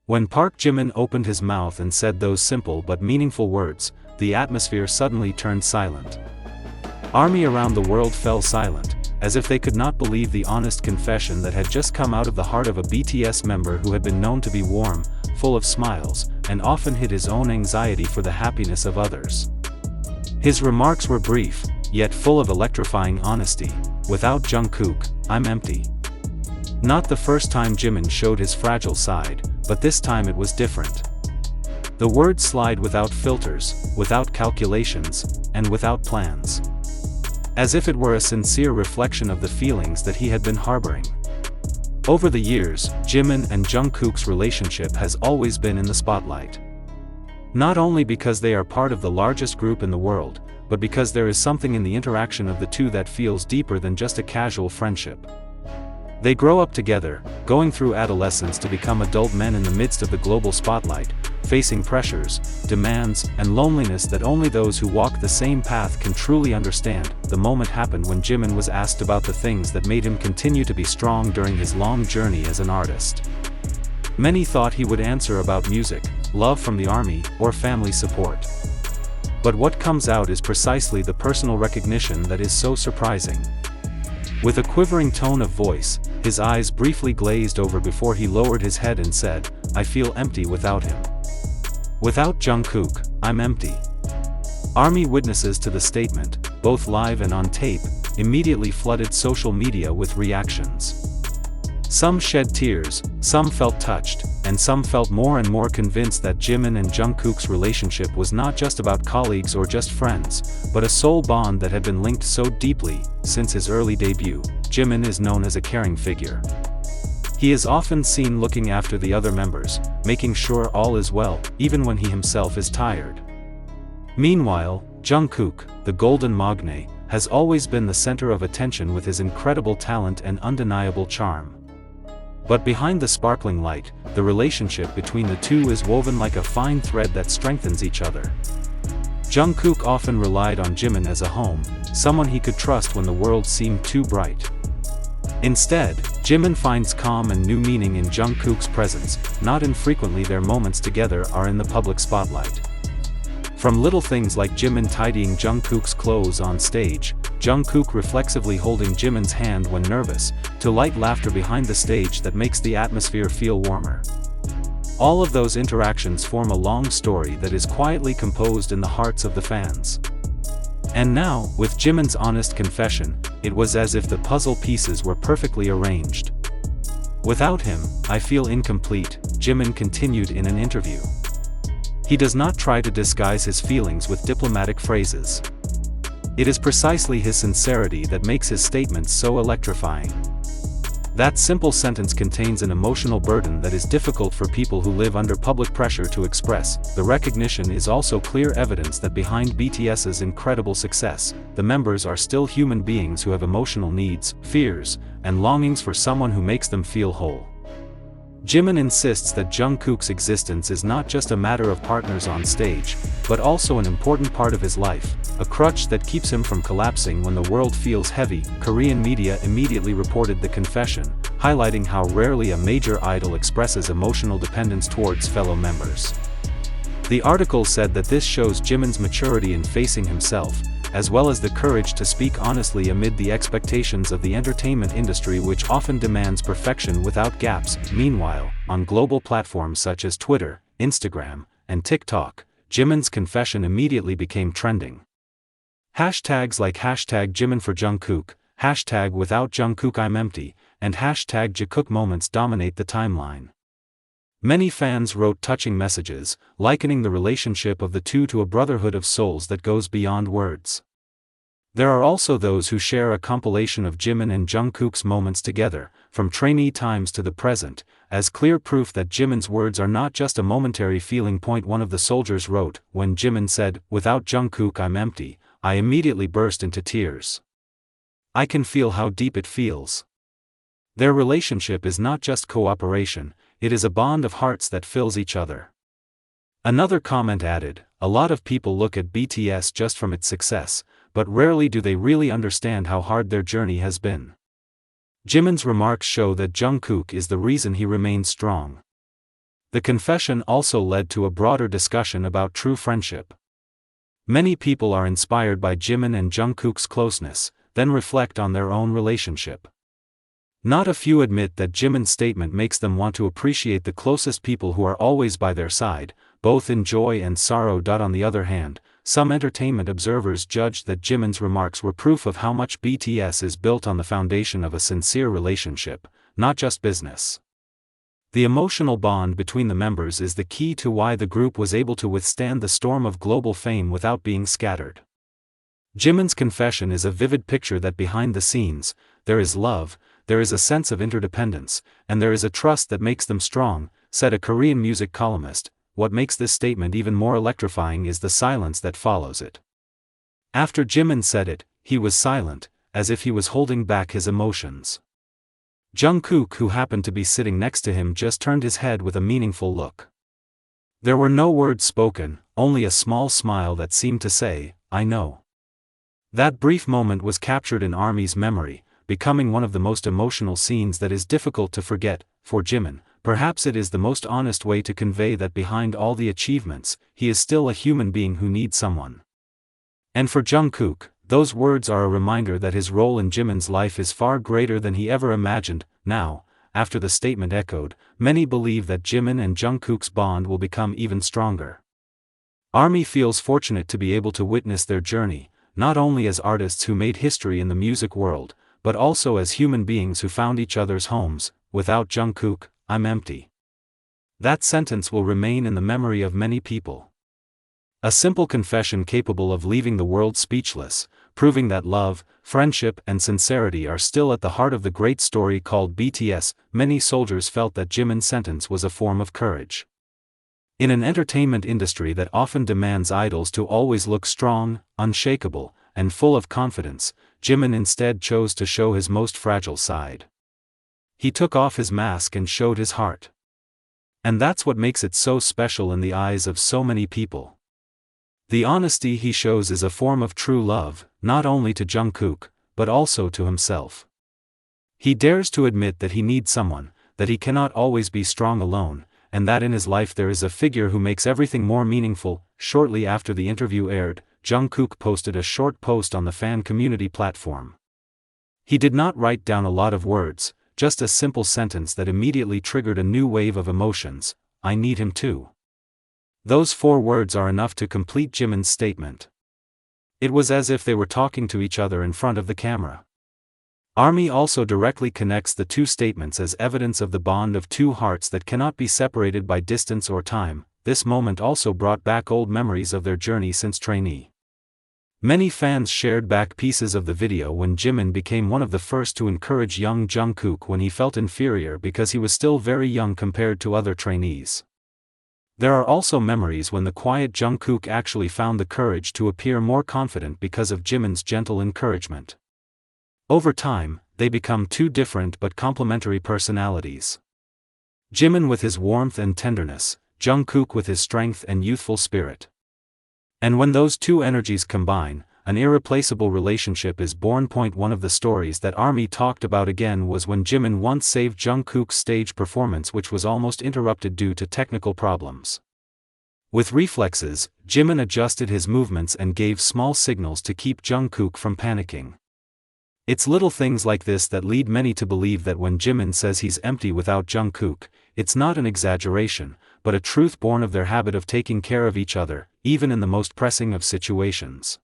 When Park Jimin opened his mouth and said those simple but meaningful words, the atmosphere suddenly turned silent. Army around the world fell silent, as if they could not believe the honest confession that had just come out of the heart of a BTS member who had been known to be warm, full of smiles, and often hid his own anxiety for the happiness of others. His remarks were brief, yet full of electrifying honesty. "Without Jungkook, I'm empty." Not the first time Jimin showed his fragile side, but this time it was different. The words slide without filters, without calculations, and without plans. As if it were a sincere reflection of the feelings that he had been harboring. Over the years, Jimin and Jungkook's relationship has always been in the spotlight. Not only because they are part of the largest group in the world, but because there is something in the interaction of the two that feels deeper than just a casual friendship. They grow up together, going through adolescence to become adult men in the midst of the global spotlight, facing pressures, demands, and loneliness that only those who walk the same path can truly understand. The moment happened when Jimin was asked about the things that made him continue to be strong during his long journey as an artist. Many thought he would answer about music, love from the army, or family support. But what comes out is precisely the personal recognition that is so surprising. With a quivering tone of voice, his eyes briefly glazed over before he lowered his head and said, "I feel empty without him. Without Jungkook, I'm empty." Army witnesses to the statement, both live and on tape, immediately flooded social media with reactions. Some shed tears, some felt touched, and some felt more and more convinced that Jimin and Jungkook's relationship was not just about colleagues or just friends, but a soul bond that had been linked so deeply. Since his early debut, Jimin is known as a caring figure. He is often seen looking after the other members, making sure all is well, even when he himself is tired. Meanwhile, Jungkook, the golden magne, has always been the center of attention with his incredible talent and undeniable charm. But behind the sparkling light, the relationship between the two is woven like a fine thread that strengthens each other. Jungkook often relied on Jimin as a home, someone he could trust when the world seemed too bright. Instead, Jimin finds calm and new meaning in Jungkook's presence. Not infrequently their moments together are in the public spotlight. From little things like Jimin tidying Jungkook's clothes on stage, Jungkook reflexively holding Jimin's hand when nervous, to light laughter behind the stage that makes the atmosphere feel warmer. All of those interactions form a long story that is quietly composed in the hearts of the fans. And now, with Jimin's honest confession, it was as if the puzzle pieces were perfectly arranged. "Without him, I feel incomplete," Jimin continued in an interview. He does not try to disguise his feelings with diplomatic phrases. It is precisely his sincerity that makes his statements so electrifying. That simple sentence contains an emotional burden that is difficult for people who live under public pressure to express. The recognition is also clear evidence that behind BTS's incredible success, the members are still human beings who have emotional needs, fears, and longings for someone who makes them feel whole. Jimin insists that Jungkook's existence is not just a matter of partners on stage, but also an important part of his life, a crutch that keeps him from collapsing when the world feels heavy. Korean media immediately reported the confession, highlighting how rarely a major idol expresses emotional dependence towards fellow members. The article said that this shows Jimin's maturity in facing himself, as well as the courage to speak honestly amid the expectations of the entertainment industry, which often demands perfection without gaps. Meanwhile, on global platforms such as Twitter, Instagram, and TikTok, Jimin's confession immediately became trending. Hashtags like #Jimin for Jungkook, #Without Jungkook I'm empty, and #Jungkook moments dominate the timeline. Many fans wrote touching messages, likening the relationship of the two to a brotherhood of souls that goes beyond words. There are also those who share a compilation of Jimin and Jungkook's moments together, from trainee times to the present, as clear proof that Jimin's words are not just a momentary feeling. One of the soldiers wrote, "When Jimin said, 'Without Jungkook I'm empty,' I immediately burst into tears. I can feel how deep it feels." Their relationship is not just cooperation, it is a bond of hearts that fills each other. Another comment added, "A lot of people look at BTS just from its success, but rarely do they really understand how hard their journey has been." Jimin's remarks show that Jungkook is the reason he remains strong. The confession also led to a broader discussion about true friendship. Many people are inspired by Jimin and Jungkook's closeness, then reflect on their own relationship. Not a few admit that Jimin's statement makes them want to appreciate the closest people who are always by their side, both in joy and sorrow. On the other hand, some entertainment observers judged that Jimin's remarks were proof of how much BTS is built on the foundation of a sincere relationship, not just business. The emotional bond between the members is the key to why the group was able to withstand the storm of global fame without being scattered. Jimin's confession is a vivid picture that behind the scenes, there is love, there is a sense of interdependence, and there is a trust that makes them strong, said a Korean music columnist. What makes this statement even more electrifying is the silence that follows it. After Jimin said it, he was silent, as if he was holding back his emotions. Jungkook, who happened to be sitting next to him, just turned his head with a meaningful look. There were no words spoken, only a small smile that seemed to say, "I know." That brief moment was captured in ARMY's memory, becoming one of the most emotional scenes that is difficult to forget. For Jimin, perhaps it is the most honest way to convey that behind all the achievements, he is still a human being who needs someone. And for Jungkook, those words are a reminder that his role in Jimin's life is far greater than he ever imagined. Now, after the statement echoed, many believe that Jimin and Jungkook's bond will become even stronger. ARMY feels fortunate to be able to witness their journey, not only as artists who made history in the music world, but also as human beings who found each other's homes. Without Jungkook, I'm empty. That sentence will remain in the memory of many people. A simple confession capable of leaving the world speechless, proving that love, friendship, and sincerity are still at the heart of the great story called BTS. Many soldiers felt that Jimin's sentence was a form of courage. In an entertainment industry that often demands idols to always look strong, unshakable, and full of confidence, Jimin instead chose to show his most fragile side. He took off his mask and showed his heart. And that's what makes it so special in the eyes of so many people. The honesty he shows is a form of true love, not only to Jungkook, but also to himself. He dares to admit that he needs someone, that he cannot always be strong alone, and that in his life there is a figure who makes everything more meaningful. Shortly after the interview aired, Jungkook posted a short post on the fan community platform. He did not write down a lot of words, just a simple sentence that immediately triggered a new wave of emotions: "I need him too." Those 4 words are enough to complete Jimin's statement. It was as if they were talking to each other in front of the camera. ARMY also directly connects the two statements as evidence of the bond of two hearts that cannot be separated by distance or time. This moment also brought back old memories of their journey since trainee. Many fans shared back pieces of the video when Jimin became one of the first to encourage young Jungkook when he felt inferior because he was still very young compared to other trainees. There are also memories when the quiet Jungkook actually found the courage to appear more confident because of Jimin's gentle encouragement. Over time, they become two different but complementary personalities. Jimin with his warmth and tenderness, Jungkook with his strength and youthful spirit. And when those two energies combine, an irreplaceable relationship is born. One of the stories that ARMY talked about again was when Jimin once saved Jungkook's stage performance, which was almost interrupted due to technical problems. With reflexes, Jimin adjusted his movements and gave small signals to keep Jungkook from panicking. It's little things like this that lead many to believe that when Jimin says he's empty without Jungkook, it's not an exaggeration, but a truth born of their habit of taking care of each other, even in the most pressing of situations.